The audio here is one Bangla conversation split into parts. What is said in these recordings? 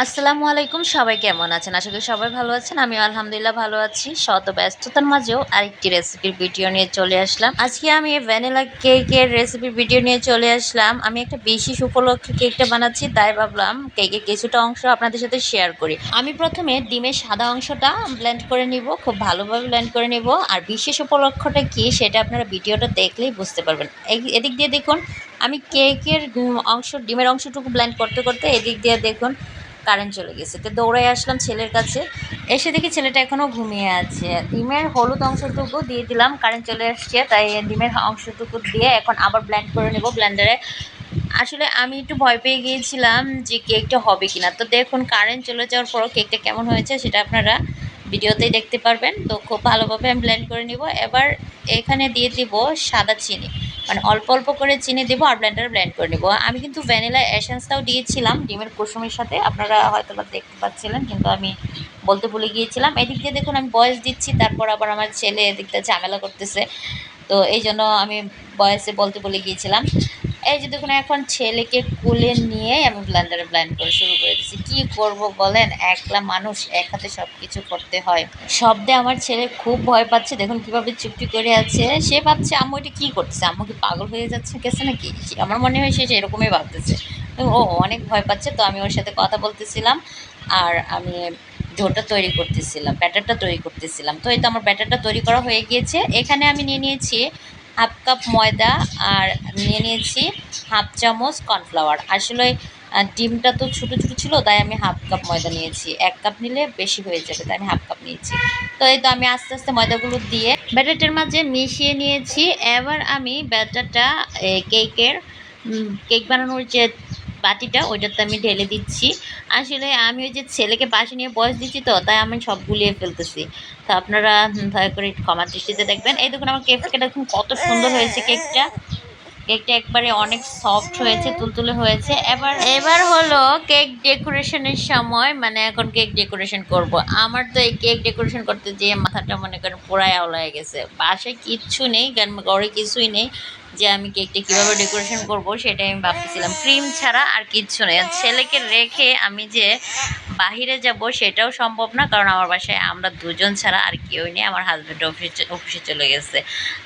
আসসালামু আলাইকুম, সবাই কেমন আছেন? আশা করি সবাই ভালো আছেন। আমিও আলহামদুলিল্লাহ ভালো আছি। শত ব্যস্ততার মাঝেও আরেকটি রেসিপির ভিডিও নিয়ে চলে আসলাম। আজকে আমি ভ্যানিলা কেকের রেসিপির ভিডিও নিয়ে চলে আসলাম। আমি একটা বিশেষ উপলক্ষে কেকটা বানাচ্ছি, তাই ভাবলাম কেকের কিছুটা অংশ আপনাদের সাথে শেয়ার করি। আমি প্রথমে ডিমের সাদা অংশটা ব্লেন্ড করে নিব, খুব ভালোভাবে ব্লেন্ড করে নিব। আর বিশেষ উপলক্ষটা কী সেটা আপনারা ভিডিওটা দেখলেই বুঝতে পারবেন। এদিক দিয়ে দেখুন, আমি কেকের অংশ ডিমের অংশটুকু ব্লেন্ড করতে করতে এদিক দিয়ে দেখুন কারেন্ট চলে গেছে। তো দৌড়ে আসলাম ছেলের কাছে, এসে দেখি ছেলেটা এখনও ঘুমিয়ে আছে। ডিমের হলুদ অংশটুকু দিয়ে দিলাম, কারেন্ট চলে আসছে তাই ডিমের অংশটুকু দিয়ে এখন আবার ব্লেন্ড করে নেব ব্লেন্ডারে। আসলে আমি একটু ভয় পেয়ে গিয়েছিলাম যে কেকটা হবে কিনা। তো দেখুন কারেন্ট চলে যাওয়ার পরও কেকটা কেমন হয়েছে সেটা আপনারা ভিডিওতেই দেখতে পারবেন। তো খুব ভালোভাবে আমি ব্লেন্ড করে নিব। এবার এখানে দিয়ে দিব সাদা চিনি, মানে অল্প অল্প করে চিনি দেবো আর ব্লেন্ডারে ব্লেন্ড করে নেব। আমি কিন্তু ভ্যানিলা এসেন্সটাও দিয়েছিলাম ডিমের কুসুমের সাথে, আপনারা হয়তো বা দেখতে পাচ্ছিলেন, কিন্তু আমি বলতে ভুলে গিয়েছিলাম। এদিক দিয়ে দেখুন আমি বয়স দিচ্ছি, তারপর আবার আমার ছেলে এদিকটা ঝামেলা করতেছে, তো এই জন্য আমি বয়সে বলতে ভুলে গিয়েছিলাম। এই যে দেখুন এখন ছেলেকে কোলে নিয়ে আমি ব্লেন্ডারে ব্লেন্ড করে শুরু করে দিচ্ছি। কী করব বলেন, একলা মানুষ, এক হাতে সব কিছু করতে হয়। শব্দে আমার ছেলে খুব ভয় পাচ্ছে, দেখুন কীভাবে চুপটি করে আছে। সে ভাবছে আম্মু এটা কী করতেছে, আম্মু কি পাগল হয়ে যাচ্ছে গেছে নাকি। আমার মনে হয় সে এরকমই ভাবতেছে। ও অনেক ভয় পাচ্ছে, তো আমি ওর সাথে কথা বলতেছিলাম আর আমি ডোটা তৈরি করতেছিলাম, ব্যাটারটা তৈরি করতেছিলাম। তো এই তো আমার ব্যাটারটা তৈরি করা হয়ে গিয়েছে। এখানে আমি নিয়ে নিয়েছি হাফ কাপ ময়দা আর নিয়ে নিয়েছি হাফ চামচ কর্নফ্লাওয়ার। আসলে ডিমটা তো ছোটো ছোটো ছিল, তাই আমি হাফ কাপ ময়দা নিয়েছি। 1 কাপ নিলে বেশি হয়ে যাবে, তাই আমি হাফ কাপ নিয়েছি। তো এই তো আমি আস্তে আস্তে ময়দাগুলো দিয়ে ব্যাটারটার মাঝে মিশিয়ে নিয়েছি। এবার আমি ব্যাটারটা কেকের কেক বানানোর যে বাটিটা ওইটাতে আমি ঢেলে দিচ্ছি। আসলে আমি ওই যে ছেলেকে পাশে নিয়ে বয়স দিচ্ছি, তো তাই আমি সব গুলিয়ে ফেলতেছি। তো আপনারা দয়া করে ক্ষমার দৃষ্টিতে দেখবেন। এই দেখুন আমার কেকটা দেখুন কত সুন্দর হয়েছে কেকটা। কেকটা একবারে অনেক সফট হয়েছে, তুলতুলে হয়েছে। এবার হলো কেক ডেকোরেশনের সময়, মানে এখন কেক ডেকোরেশন করব। আমার তো এই কেক ডেকোরেশন করতে যেয়ে মাথাটা মনে করেন পুরাই আওলায় গেছে। বাসায় কিচ্ছু নেই, কারণ ঘরে কিছুই নেই যে আমি কেকটা কীভাবে ডেকোরেশন করব সেটাই আমি ভাবতেছিলাম। ক্রিম ছাড়া আর কিচ্ছু নেই। ছেলেকে রেখে আমি যে বাহিরে যাব সেটাও সম্ভব না, কারণ আমার বাসায় আমরা দুজন ছাড়া আর কেউই নেই। আমার হাজব্যান্ড অফিসে চলে গেছে।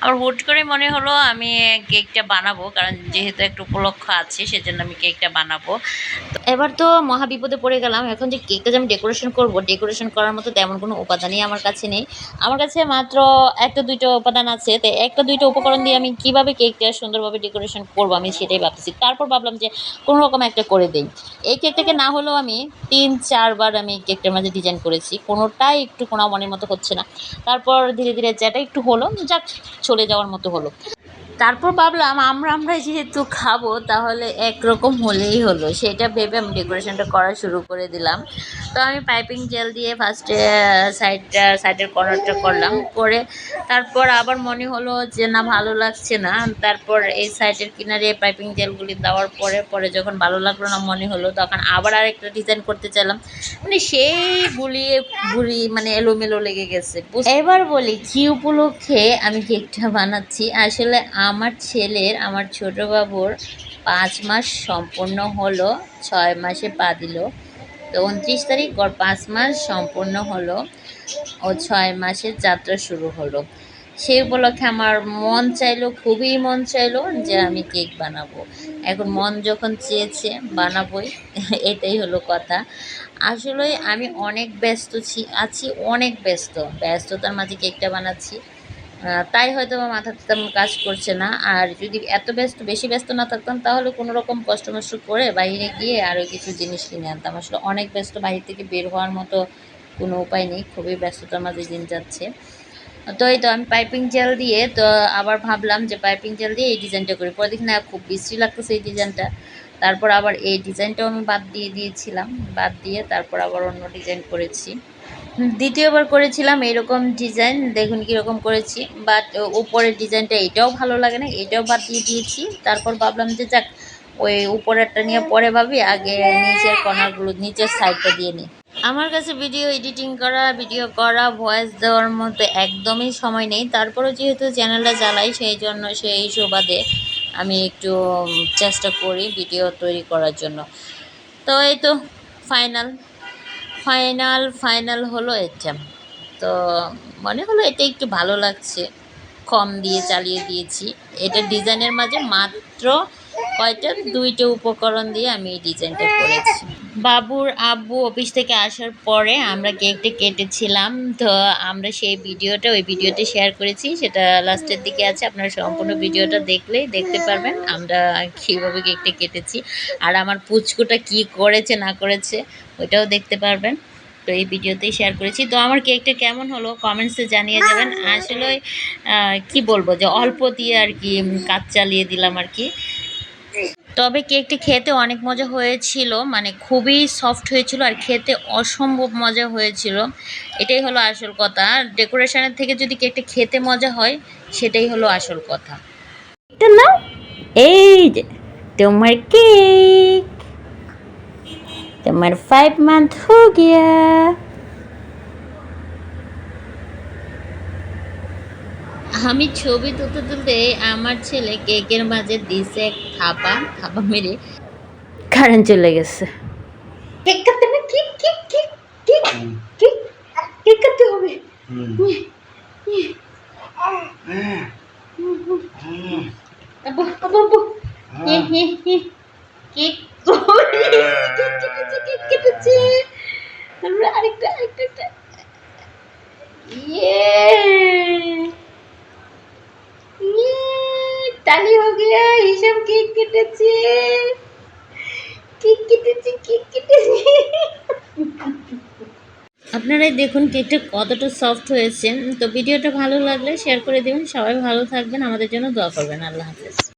আমার হুট করে মনে হলো আমি কেকটা বানাবো, কারণ যেহেতু একটা উপলক্ষ আছে সেজন্য আমি কেকটা বানাবো। তো এবার তো মহা বিপদে পড়ে গেলাম। এখন যে কেকটা যে আমি ডেকোরেশন করব, ডেকোরেশন করার মতো তেমন কোনো উপাদানই আমার কাছে নেই। আমার কাছে মাত্র ১টা ২টা উপাদান আছে। তো ১টা ২টা উপকরণ দিয়ে আমি কীভাবে কেকটা সুন্দরভাবে ডেকোরেশন করব আমি সেটাই ভাবতেছি। তারপর ভাবলাম যে কোনো রকম একটা করে দেই। এই কেকটাকে না হলেও আমি ৩-৪ বার আমি কেকটার মাঝে ডিজাইন করেছি। কোনোটাই একটু কোনো মনের মতো হচ্ছে না। তারপর ধীরে ধীরে যেটা একটু হলো, যাক চলে যাওয়ার মতো হলো। তারপর ভাবলাম আমরাই যেহেতু খাবো তাহলে একরকম হলেই হলো, সেটা ভেবে আমি ডেকোরেশনটা করা শুরু করে দিলাম। তো আমি পাইপিং জেল দিয়ে ফার্স্টে সাইডের কর্নারটা করলাম, করে তারপর আবার মনে হলো যে না ভালো লাগছে না। তারপর এই সাইডের কিনারে পাইপিং জেলগুলি দেওয়ার পরে পরে যখন ভালো লাগলো না মনে হলো, তখন আবার আরেকটা ডিজাইন করতে চাইলাম। মানে সেই গুলি মানে এলোমেলো লেগে গেছে। এবার বলি কি উপলক্ষে আমি কেকটা বানাচ্ছি। আসলে আমার ছোট বাবুর 5 মাস সম্পূর্ণ হলো, 6 মাসে পা দিল। তো 29 তারিখ ওর 5 মাস সম্পূর্ণ হলো, ও 6 মাসের যাত্রা শুরু হলো। সেই উপলক্ষে আমার মন চাইলো, খুবই মন চাইলো যে আমি কেক বানাবো। এখন মন যখন চেয়েছে বানাবোই, এটাই হলো কথা। আসলে আমি অনেক ব্যস্ত আছি, অনেক ব্যস্ততার মাঝে কেকটা বানাচ্ছি। তাই হয়তো বা মাথাতে তেমন কাজ করছে না। আর যদি এত বেশি ব্যস্ত না থাকতাম তাহলে কোনো রকম কষ্ট মষ্ট করে বাইরে গিয়ে আরও কিছু জিনিস কিনে আনতাম। আসলে অনেক ব্যস্ত, বাহির থেকে বের হওয়ার মতো কোনো উপায় নেই, খুবই ব্যস্ততার মাঝে দিন যাচ্ছে। তো এই তো আমি পাইপিং জেল দিয়ে, তো আবার ভাবলাম যে পাইপিং জেল দিয়ে এই ডিজাইনটা করি। পরে দেখি না খুব বিশ্রী লাগতেছে এই ডিজাইনটা। তারপর আবার এই ডিজাইনটাও আমি বাদ দিয়েছিলাম। বাদ দিয়ে তারপর আবার অন্য ডিজাইন করেছি। দ্বিতীয়বার করেছিলাম এরকম ডিজাইন, দেখুন কীরকম করেছি। বাট উপরের ডিজাইনটা এটাও ভালো লাগে না, এটাও বাদ দিয়েছি। তারপর ভাবলাম যে যাক ওই উপরেরটা নিয়ে পরে ভাবি, আগে নিচের কর্নারগুলো নিচের সাইডটা দিয়ে নিই। আমার কাছে ভিডিও এডিটিং করা, ভিডিও করা, ভয়েস দেওয়ার মতো একদমই সময় নেই। তারপরেও যেহেতু চ্যানেলটা চালাই সেই সুবাদে আমি একটু চেষ্টা করি ভিডিও তৈরি করার জন্য। তো এই তো ফাইনাল ফাইনাল ফাইনাল হলো এটা। তো মনে হলো এটা একটু ভালো লাগছে, কম দিয়ে চালিয়ে দিয়েছি। এটা ডিজাইনের মাঝে মাত্র কয়টা, 2টা উপকরণ দিয়ে আমি এই ডিজাইনটা করেছি। বাবুর আব্বু অফিস থেকে আসার পরে আমরা কেকটা কেটেছিলাম। তো আমরা সেই ভিডিওটা, ওই ভিডিওটা শেয়ার করেছি, সেটা লাস্টের দিকে আছে। আপনারা সম্পূর্ণ ভিডিওটা দেখলেই দেখতে পারবেন আমরা কীভাবে কেকটা কেটেছি, আর আমার পুচকুটা কি করেছে না করেছে ওইটাও দেখতে পারবেন। তো এই ভিডিওতেই শেয়ার করেছি। তো আমার কেকটা কেমন হলো কমেন্টসে জানিয়ে যাবেন। আসলে কি বলবো, যে অল্প দিয়ে আর কি কাজ চালিয়ে দিলাম আর কি। তবে কেকটি খেতে অনেক মজা হয়েছিল, মানে খুবই সফট হয়েছিল আর খেতে অসম্ভব মজা হয়েছিল। এটাই হলো আসল কথা। ডেকোরেশনের থেকে যদি কেকটা খেতে মজা হয়, সেটাই হলো আসল কথা। এটা না, এই যে তোমার কেক, তোমার 5 মান্থ হো গিয়া। আমি ছবি তুলতে তুলতে আমার ছেলে কেকের মাঝে দিছে এক থাপা মেরে কারেন্ট চলে গেছে। কেক কাটতে হবে, cake cake cake cake cake cake কাটতে হবে। আব্বু আব্বু আব্বু, কেক কেক কেটেছে। আরেকটা আরেকটা ইয়ে ताली हो गया, हिशम केक केटेছে, কেক কেটেছে, কেক কেটেছে। আপনারাই দেখুন কেকটা কতটা সফট হয়েছে। তো ভিডিওটা ভালো লাগলে শেয়ার করে দিবেন। সবাই ভালো থাকবেন, আমাদের জন্য দোয়া করবেন। আল্লাহ হাফেজ।